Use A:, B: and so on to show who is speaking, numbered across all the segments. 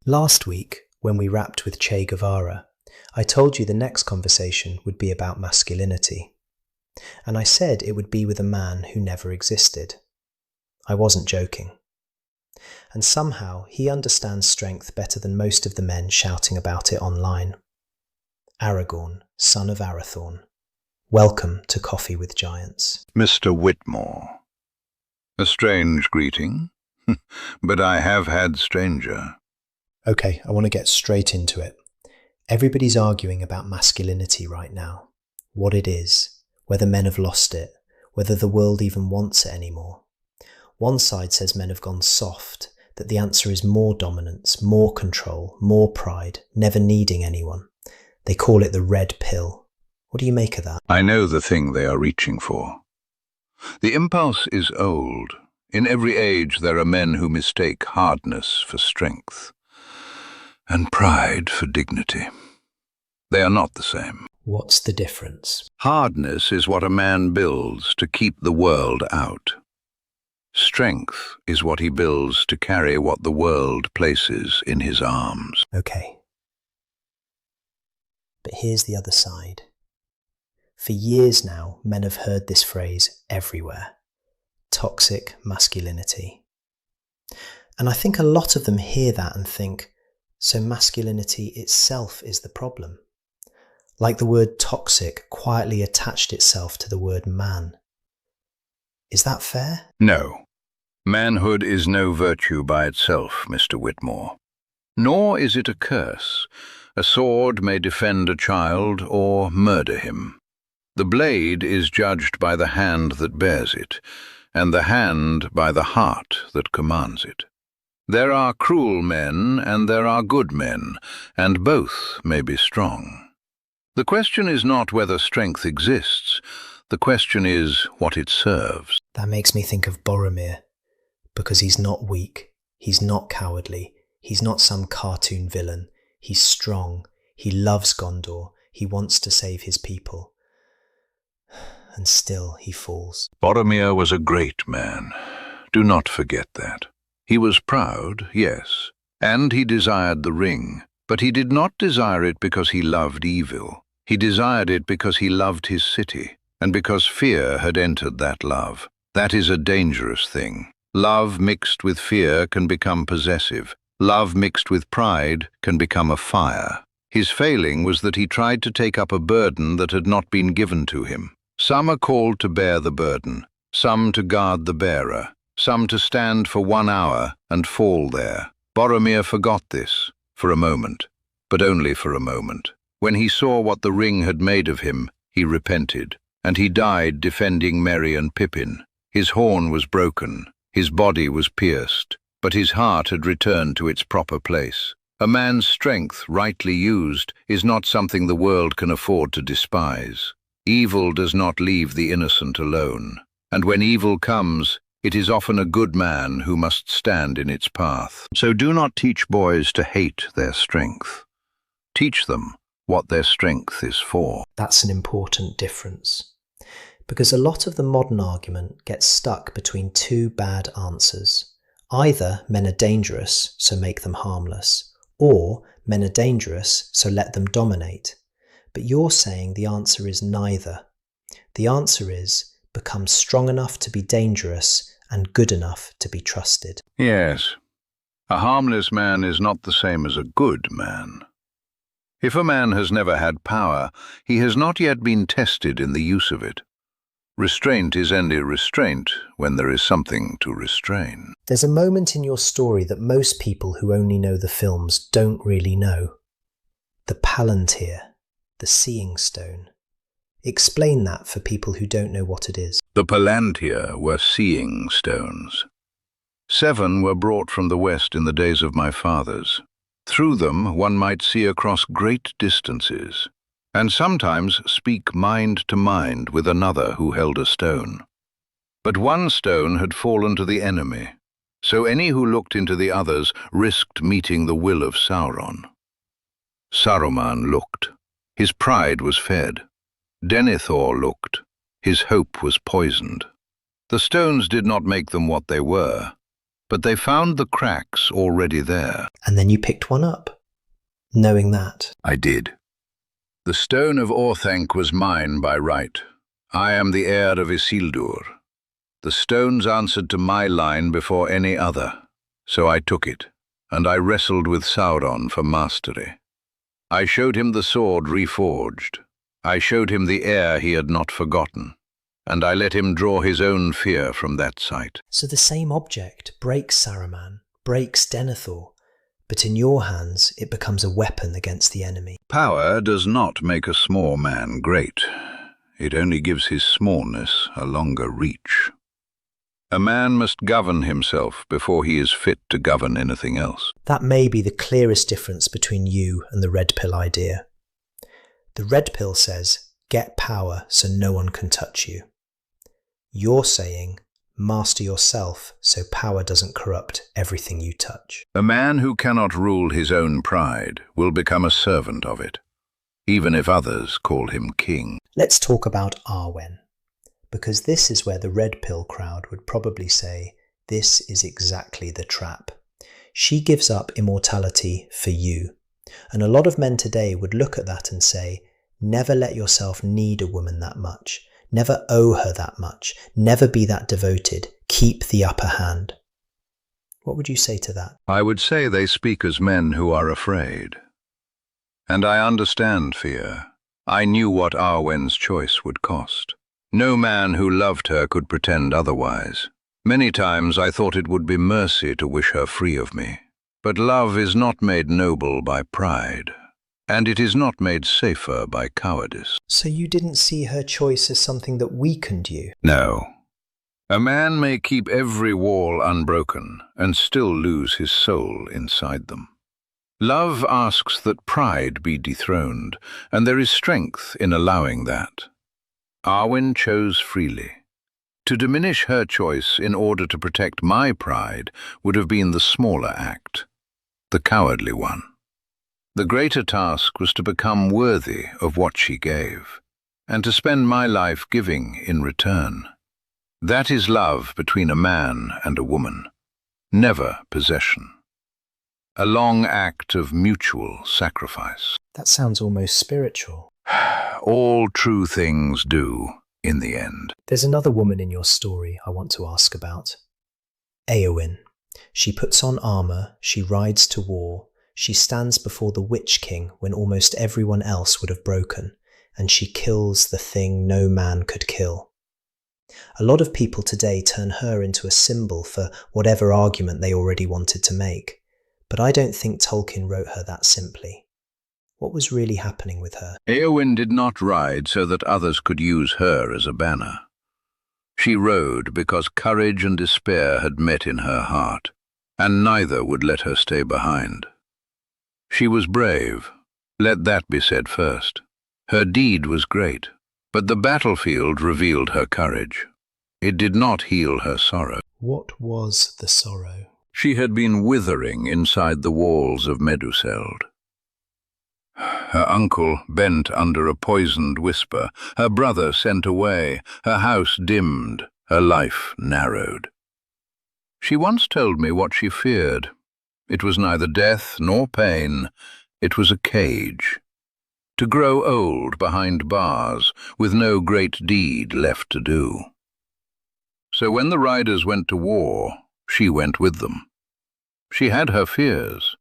A: Last week, when we wrapped with Che Guevara, I told you the next conversation would be about masculinity. And I said it would be with a man who never existed. I wasn't joking. And somehow he understands strength better than most of the men shouting about it online. Aragorn, son of Arathorn. Welcome to Coffee with Giants.
B: Mr. Whitmore. A strange greeting, but I have had stranger.
A: Okay, I want to get straight into it. Everybody's arguing about masculinity right now. What it is, whether men have lost it, whether the world even wants it anymore. One side says men have gone soft, that the answer is more dominance, more control, more pride, never needing anyone. They call it the red pill. What do you make of that?
B: I know the thing they are reaching for. The impulse is old. In every age there are men who mistake hardness for strength, and pride for dignity. They are not the same.
A: What's the difference?
B: Hardness is what a man builds to keep the world out. Strength is what he builds to carry what the world places in his arms.
A: Okay. But here's the other side. For years now, men have heard this phrase everywhere. Toxic masculinity. And I think a lot of them hear that and think, so masculinity itself is the problem. Like the word toxic quietly attached itself to the word man. Is that fair?
B: No. Manhood is no virtue by itself, Mr. Whitmore. Nor is it a curse. A sword may defend a child or murder him. The blade is judged by the hand that bears it, and the hand by the heart that commands it. There are cruel men and there are good men, and both may be strong. The question is not whether strength exists. The question is what it serves.
A: That makes me think of Boromir, because he's not weak, he's not cowardly, he's not some cartoon villain. He's strong, he loves Gondor, he wants to save his people. And still he falls.
B: Boromir was a great man. Do not forget that. He was proud, yes, and he desired the ring, but he did not desire it because he loved evil. He desired it because he loved his city, and because fear had entered that love. That is a dangerous thing. Love mixed with fear can become possessive. Love mixed with pride can become a fire. His failing was that he tried to take up a burden that had not been given to him. Some are called to bear the burden, some to guard the bearer, some to stand for 1 hour and fall there. Boromir forgot this, for a moment, but only for a moment. When he saw what the ring had made of him, he repented, and he died defending Merry and Pippin. His horn was broken, his body was pierced, but his heart had returned to its proper place. A man's strength, rightly used, is not something the world can afford to despise. Evil does not leave the innocent alone, and when evil comes, it is often a good man who must stand in its path. So do not teach boys to hate their strength. Teach them what their strength is for.
A: That's an important difference. Because a lot of the modern argument gets stuck between two bad answers. Either men are dangerous, so make them harmless, or men are dangerous, so let them dominate. But you're saying the answer is neither. The answer is become strong enough to be dangerous and good enough to be trusted.
B: Yes. A harmless man is not the same as a good man. If a man has never had power, he has not yet been tested in the use of it. Restraint is only restraint when there is something to restrain.
A: There's a moment in your story that most people who only know the films don't really know. The palantír, the seeing stone. Explain that for people who don't know what it is.
B: The palantír were seeing stones. 7 were brought from the west in the days of my fathers. Through them one might see across great distances, and sometimes speak mind to mind with another who held a stone. But one stone had fallen to the enemy, so any who looked into the others risked meeting the will of Sauron. Saruman looked. His pride was fed. Denethor looked. His hope was poisoned. The stones did not make them what they were. but they found the cracks already there.
A: And then you picked one up, knowing that.
B: I did. The stone of Orthanc was mine by right. I am the heir of Isildur. The stones answered to my line before any other, so I took it, and I wrestled with Sauron for mastery. I showed him the sword reforged. I showed him the heir he had not forgotten, and I let him draw his own fear from that sight.
A: So the same object breaks Saruman, breaks Denethor, but in your hands it becomes a weapon against the enemy.
B: Power does not make a small man great. It only gives his smallness a longer reach. A man must govern himself before he is fit to govern anything else.
A: That may be the clearest difference between you and the Red Pill idea. The Red Pill says, get power so no one can touch you. You're saying, master yourself so power doesn't corrupt everything you touch.
B: A man who cannot rule his own pride will become a servant of it, even if others call him king.
A: Let's talk about Arwen, because this is where the Red Pill crowd would probably say, this is exactly the trap. She gives up immortality for you. And a lot of men today would look at that and say, never let yourself need a woman that much. Never owe her that much. Never be that devoted. Keep the upper hand. What would you say to that?
B: I would say they speak as men who are afraid. And I understand fear. I knew what Arwen's choice would cost. No man who loved her could pretend otherwise. Many times I thought it would be mercy to wish her free of me. But love is not made noble by pride, and it is not made safer by cowardice.
A: So you didn't see her choice as something that weakened you?
B: No. A man may keep every wall unbroken and still lose his soul inside them. Love asks that pride be dethroned, and there is strength in allowing that. Arwen chose freely. To diminish her choice in order to protect my pride would have been the smaller act, the cowardly one. The greater task was to become worthy of what she gave, and to spend my life giving in return. That is love between a man and a woman, never possession. A long act of mutual sacrifice.
A: That sounds almost spiritual.
B: All true things do, in the end.
A: There's another woman in your story I want to ask about. Éowyn. She puts on armour, she rides to war, she stands before the Witch King when almost everyone else would have broken, and she kills the thing no man could kill. A lot of people today turn her into a symbol for whatever argument they already wanted to make, but I don't think Tolkien wrote her that simply. What was really happening with her?
B: Éowyn did not ride so that others could use her as a banner. She rode because courage and despair had met in her heart, and neither would let her stay behind. She was brave, let that be said first. Her deed was great, but the battlefield revealed her courage. It did not heal her sorrow.
A: What was the sorrow?
B: She had been withering inside the walls of Meduseld. Her uncle bent under a poisoned whisper, her brother sent away, her house dimmed, her life narrowed. She once told me what she feared. It was neither death nor pain, it was a cage. To grow old behind bars, with no great deed left to do. So when the riders went to war, she went with them. She had her fears,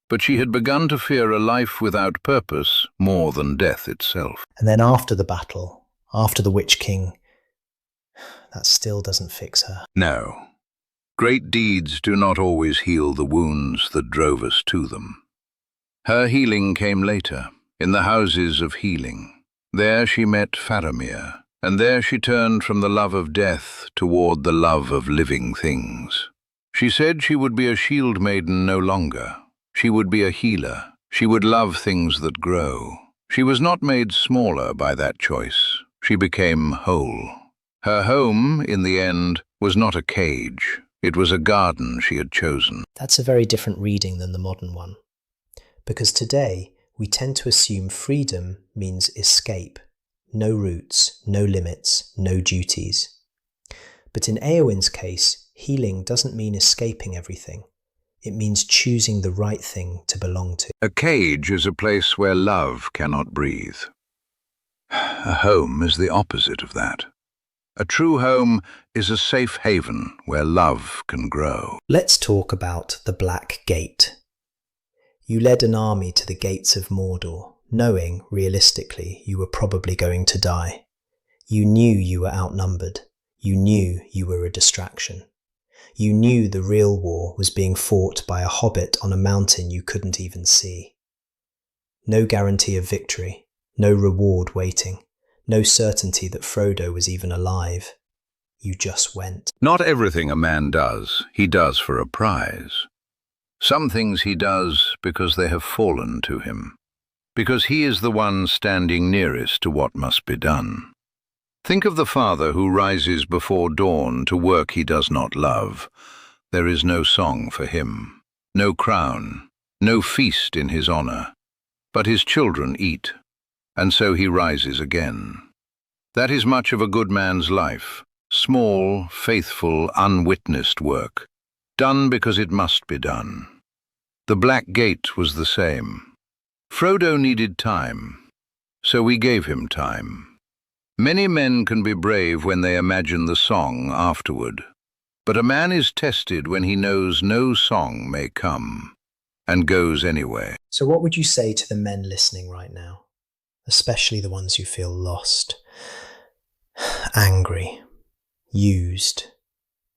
B: but she had begun to fear a life without purpose more than death itself.
A: And then after the battle, after the Witch King, that still doesn't fix her.
B: No. Great deeds do not always heal the wounds that drove us to them. Her healing came later, in the houses of healing. There she met Faramir, and there she turned from the love of death toward the love of living things. She said she would be a shield maiden no longer. She would be a healer. She would love things that grow. She was not made smaller by that choice. She became whole. Her home, in the end, was not a cage. It was a garden she had chosen.
A: That's a very different reading than the modern one. Because today, we tend to assume freedom means escape. No roots, no limits, no duties. But in Éowyn's case, healing doesn't mean escaping everything. It means choosing the right thing to belong to.
B: A cage is a place where love cannot breathe. A home is the opposite of that. A true home is a safe haven where love can grow.
A: Let's talk about the Black Gate. You led an army to the gates of Mordor, knowing, realistically, you were probably going to die. You knew you were outnumbered. You knew you were a distraction. You knew the real war was being fought by a hobbit on a mountain you couldn't even see. No guarantee of victory, no reward waiting, no certainty that Frodo was even alive. You just went.
B: Not everything a man does, he does for a prize. Some things he does because they have fallen to him, because he is the one standing nearest to what must be done. Think of the father who rises before dawn to work he does not love. There is no song for him, no crown, no feast in his honor. But his children eat, and so he rises again. That is much of a good man's life, small, faithful, unwitnessed work, done because it must be done. The Black Gate was the same. Frodo needed time, so we gave him time. Many men can be brave when they imagine the song afterward, but a man is tested when he knows no song may come, and goes anyway.
A: So what would you say to the men listening right now, especially the ones who feel lost, angry, used,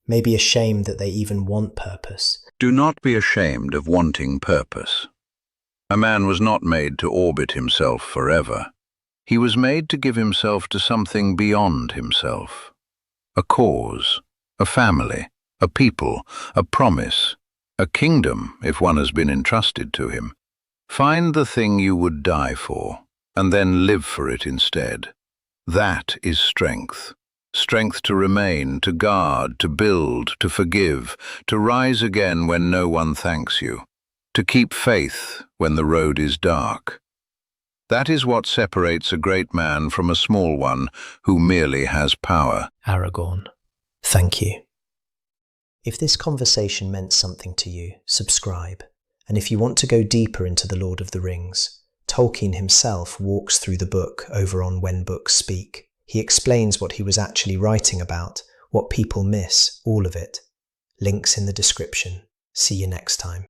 A: maybe ashamed that they even want purpose?
B: Do not be ashamed of wanting purpose. A man was not made to orbit himself forever. He was made to give himself to something beyond himself. A cause, a family, a people, a promise, a kingdom if one has been entrusted to him. Find the thing you would die for, and then live for it instead. That is strength. Strength to remain, to guard, to build, to forgive, to rise again when no one thanks you, to keep faith when the road is dark. That is what separates a great man from a small one who merely has power.
A: Aragorn, thank you. If this conversation meant something to you, subscribe. And if you want to go deeper into The Lord of the Rings, Tolkien himself walks through the book over on When Books Speak. He explains what he was actually writing about, what people miss, all of it. Links in the description. See you next time.